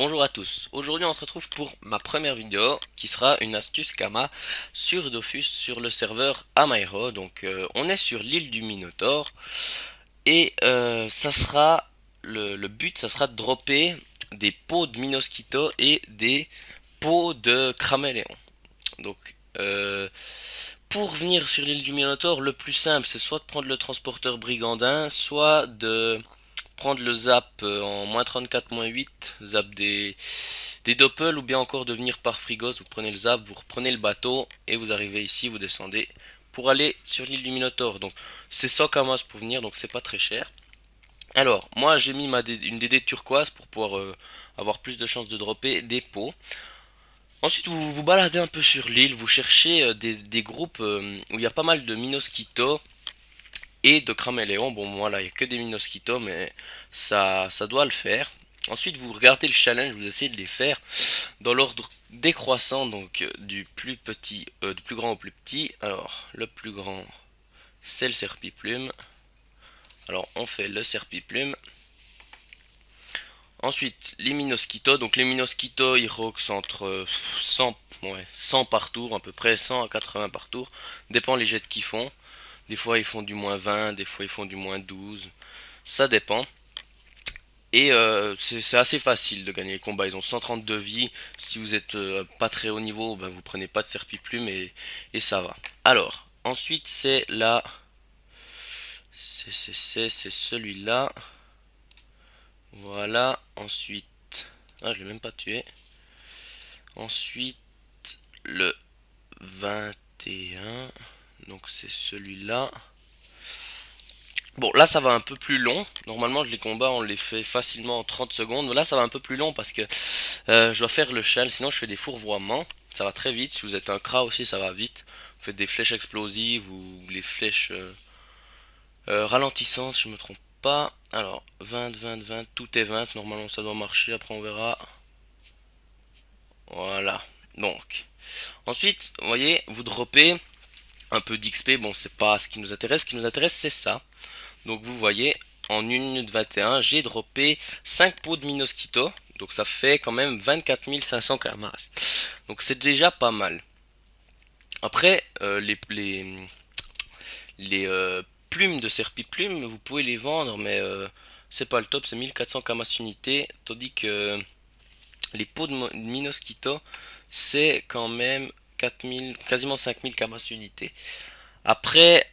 Bonjour à tous, aujourd'hui on se retrouve pour ma première vidéo qui sera une astuce Kama sur Dofus sur le serveur Amaiho. Donc on est sur l'île du Minotaure et ça sera le but, ça sera de dropper des pots de Minosquito et des pots de Craméléon. Donc pour venir sur l'île du Minotaure, le plus simple c'est soit de prendre le transporteur brigandin, soit de prendre le zap en -34, -8, zap des doppels, ou bien encore de venir par Frigos, vous prenez le zap, vous reprenez le bateau et vous arrivez ici, vous descendez pour aller sur l'île du Minotaure. Donc c'est 100 Kamas pour venir, donc c'est pas très cher. Alors moi j'ai mis une DD turquoise pour pouvoir avoir plus de chances de dropper des pots. Ensuite vous vous baladez un peu sur l'île, vous cherchez des groupes où il y a pas mal de Minosquito et de Craméléon. Bon, voilà, il n'y a que des Minosquito, mais ça doit le faire. Ensuite, vous regardez le challenge, vous essayez de les faire dans l'ordre décroissant, donc du plus grand au plus petit. Alors, le plus grand, c'est le Serpiplume. Alors, on fait le Serpiplume. Ensuite, les Minosquito. Donc, les Minosquito, ils roxent entre 100, ouais, 100 par tour, à peu près 100 à 80 par tour. Dépend les jets qu'ils font. Des fois, ils font du -20, des fois, ils font du -12. Ça dépend. Et c'est assez facile de gagner les combats. Ils ont 132 vies. Si vous êtes pas très haut niveau, ben, vous prenez pas de serpiplume et ça va. Alors, ensuite c'est là. C'est celui-là. Voilà. Ensuite. Ah, je l'ai même pas tué. Ensuite, le 21. Donc c'est celui-là. Bon, là ça va un peu plus long. Normalement, les combats on les fait facilement en 30 secondes. Mais là ça va un peu plus long parce que je dois faire le shell. Sinon, je fais des fourvoiements. Ça va très vite. Si vous êtes un kra aussi, ça va vite. Vous faites des flèches explosives ou les flèches ralentissantes, si je me trompe pas. Alors, 20, 20, 20, tout est 20. Normalement, ça doit marcher. Après, on verra. Voilà. Donc, ensuite, vous voyez, vous droppez un peu d'XP. Bon, c'est pas ce qui nous intéresse. Ce qui nous intéresse, c'est ça. Donc vous voyez, en 1 minute 21, j'ai droppé 5 pots de Minosquito. Donc ça fait quand même 24 500 Kamas. Donc c'est déjà pas mal. Après, les plumes de Serpiplume, vous pouvez les vendre, mais c'est pas le top, c'est 1400 Kamas unité. Tandis que les pots de Minosquito, c'est quand même 4000, quasiment 5000 Kamas unité. Après,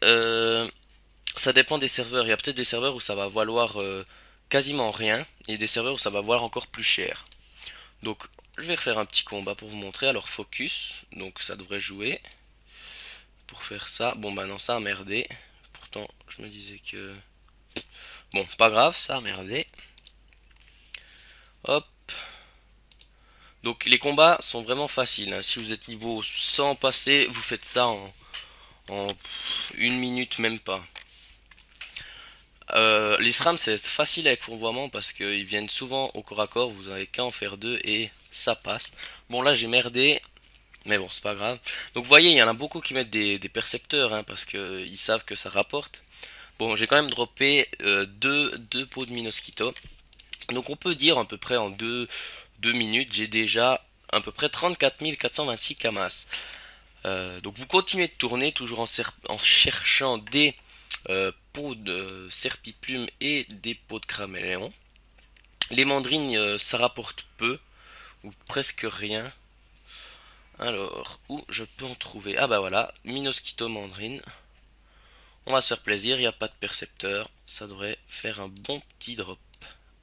ça dépend des serveurs. Il y a peut-être des serveurs où ça va valoir quasiment rien et des serveurs où ça va valoir encore plus cher. Donc je vais refaire un petit combat pour vous montrer. Alors focus, donc ça devrait jouer. Pour faire ça, bon bah non, ça a merdé. Pourtant je me disais que... Bon, pas grave, ça a merdé. Hop. Donc les combats sont vraiment faciles, hein. Si vous êtes niveau 100 passé, vous faites ça en 1 minute, même pas. Les SRAM c'est facile avec fourvoiement parce qu'ils viennent souvent au corps à corps, vous n'avez qu'à en faire deux et ça passe. Bon là j'ai merdé, mais bon c'est pas grave. Donc vous voyez il y en a beaucoup qui mettent des percepteurs, hein, parce que ils savent que ça rapporte. Bon j'ai quand même droppé deux pots de Minosquito. Donc on peut dire à peu près en 2 minutes j'ai déjà à peu près 34 426 Kamas. Donc vous continuez de tourner toujours en cherchant des pots de serpiplume et des pots de craméléon. Les mandarines, ça rapporte peu ou presque rien. Alors, où je peux en trouver? Ah bah voilà, Minosquito mandarine. On va se faire plaisir, il n'y a pas de percepteur. Ça devrait faire un bon petit drop.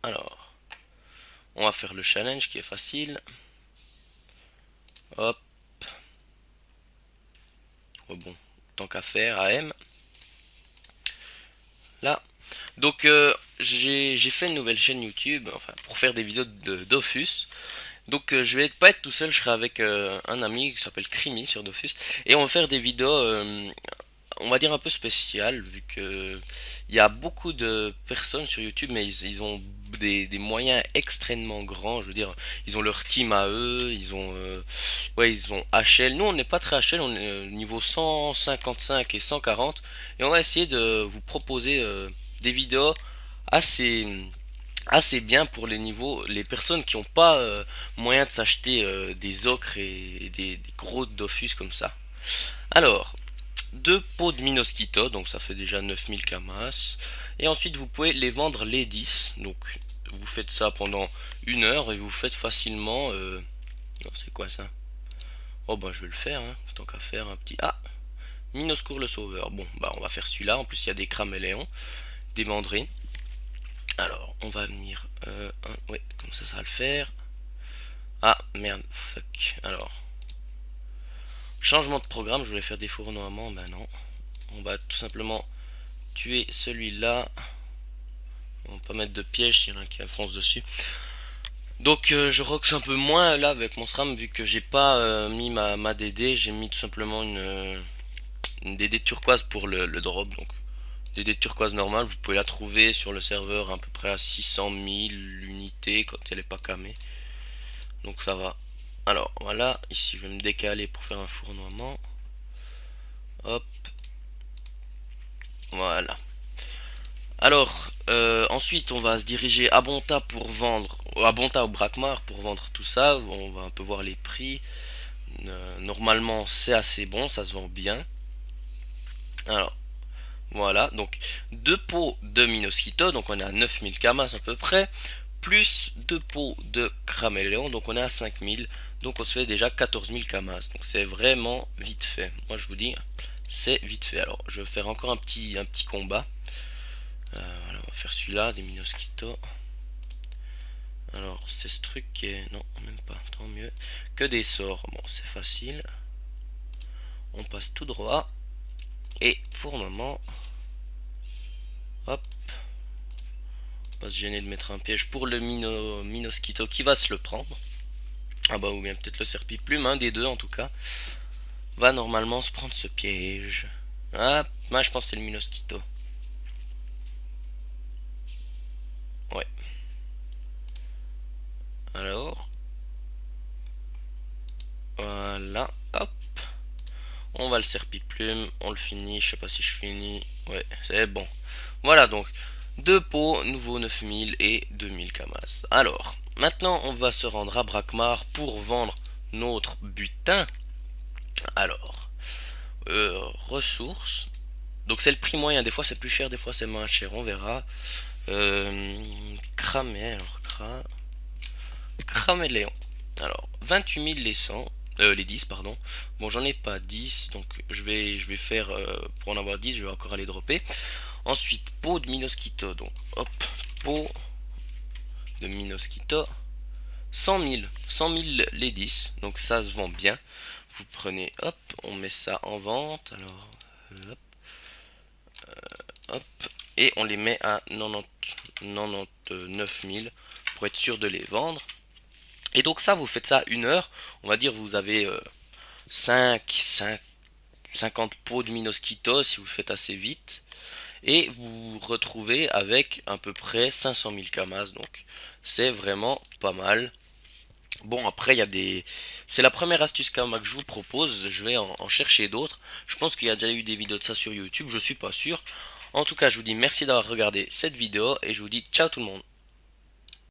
Alors, on va faire le challenge qui est facile. Hop. Oh bon, tant qu'à faire, AM. Là. Donc j'ai fait une nouvelle chaîne YouTube, enfin pour faire des vidéos de Dofus. Donc je vais pas être tout seul, je serai avec un ami qui s'appelle Crimi sur Dofus. Et on va faire des vidéos, on va dire un peu spéciales, vu que il y a beaucoup de personnes sur YouTube, mais ils ont des moyens extrêmement grands. Je veux dire, ils ont leur team à eux, ouais, ils ont HL. Nous, on n'est pas très HL, on est niveau 155 et 140. Et on va essayer de vous proposer des vidéos assez assez bien pour les niveaux, les personnes qui n'ont pas moyen de s'acheter des ocres et des gros Dofus comme ça. Alors, deux pots de Minoskito, donc ça fait déjà 9000 camas. Et ensuite vous pouvez les vendre les 10. Donc vous faites ça pendant 1 heure et vous faites facilement... non, c'est quoi ça? Oh bah je vais le faire, hein, tant qu'à faire un petit... Ah, Minoscour le sauveur. Bon bah on va faire celui-là, en plus il y a des craméléons, des mandrines. Alors on va venir... ouais, comme ça va le faire. Ah merde, fuck. Alors, changement de programme, je voulais faire des fournoiements, ben non. On va tout simplement tuer celui-là. On va pas mettre de piège s'il y en a un qui fonce dessus. Donc je rox un peu moins là avec mon SRAM vu que j'ai pas mis ma DD. J'ai mis tout simplement une DD turquoise pour le drop. Donc DD turquoise normale, vous pouvez la trouver sur le serveur à peu près à 600 000 unités quand elle est pas camée. Donc ça va. Alors voilà, ici je vais me décaler pour faire un fournoiement. Hop, voilà. Alors, ensuite, on va se diriger à Bonta pour vendre, à Bonta au Brakmar pour vendre tout ça. On va un peu voir les prix. Normalement, c'est assez bon, ça se vend bien. Alors, voilà. Donc, deux pots de Minoskito, donc on est à 9000 camas à peu près, plus deux pots de Craméléon, donc on est à 5000. Donc, on se fait déjà 14000 camas. Donc, c'est vraiment vite fait. Moi, je vous dis, c'est vite fait. Alors, je vais faire encore un petit combat. Voilà, on va faire celui-là, des Minoskito. Alors, c'est ce truc qui est... Non, même pas, tant mieux. Que des sorts. Bon, c'est facile. On passe tout droit. Et pour le moment... Hop. Pas se gêner de mettre un piège pour le Minoskito qui va se le prendre. Ah bah, ou bien peut-être le Serpiplume, un des deux en tout cas. Va normalement se prendre ce piège. Ah, moi je pense que c'est le Minoskito. Ouais. Alors... Voilà. Hop. On va le Serpiplume, on le finit, je sais pas si je finis. Ouais, c'est bon. Voilà donc, deux pots, nouveau 9000 et 2000 camas. Alors, maintenant on va se rendre à Brakmar pour vendre notre butin. Alors, ressources. Donc c'est le prix moyen, des fois c'est plus cher, des fois c'est moins cher, on verra. Cramé, alors Craméléon. Alors, 28 000 les 100, les 10, pardon. Bon, j'en ai pas 10, donc je vais faire, pour en avoir 10, je vais encore aller dropper. Ensuite, pot de Minoskito, donc hop, pot de Minoskito. 100 000 les 10, donc ça se vend bien. Vous prenez, hop, on met ça en vente, alors, hop, hop, et on les met à 99 000 pour être sûr de les vendre. Et donc ça, vous faites ça 1 heure, on va dire vous avez 50 pots de Minoskito si vous faites assez vite. Et vous vous retrouvez avec à peu près 500 000 camas, donc c'est vraiment pas mal. Bon, après il y a des... C'est la première astuce Kama que je vous propose, je vais en chercher d'autres. Je pense qu'il y a déjà eu des vidéos de ça sur YouTube, je suis pas sûr. En tout cas, je vous dis merci d'avoir regardé cette vidéo et je vous dis ciao tout le monde.